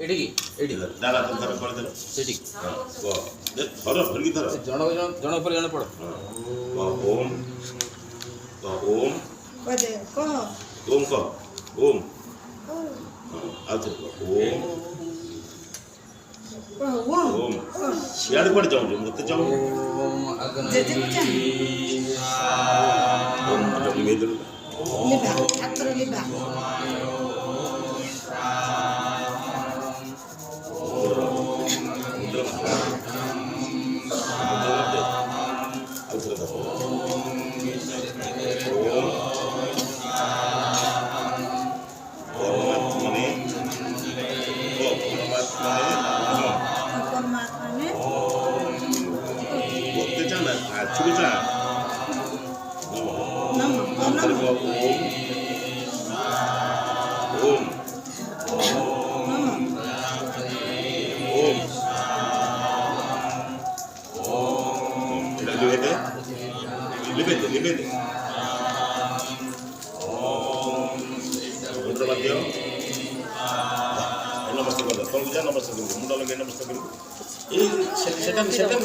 ଏଠିକି ଏଠି ଦାଦା ତ ଧର କରିଦେଲ ସେଠି ଧର ଧରିକି ଧର ଜଣ ଜଣ ଉପରେ ଜଣେ ପଡ଼ ଓମ୍ ଓମ୍ କହ ଓମ୍ କହ ଓମ୍ ଆଉ ଥରେ ଓମ୍ ଓମ୍ ସିଆଡ଼େ କୁଆଡ଼େ ଯାଉଛୁ ମୋତେ ଯାଉ ଓମ୍ ଜେଜେକୁ ଚାହିଁ ଓମ୍ ଲିଭେଇ ଦେଲୁ ଲିଭା ହାତର ଲିଭା ଆଉ ଥରେ ଧର ପରମାତ୍ମନେ ପରମାତ୍ମାନେ ମୋତେ ଯା ନା ଆଛୁକୁ ଯା ନମ ଥରେ କହ ଓମ୍ ନମ ଓମ୍ এটা লিখে দে ধন্যবাদ দিও নমস্তে করো তোর যা নমস্তে করবো মুন্ডা লগে নমস্তে করবো এই সেটা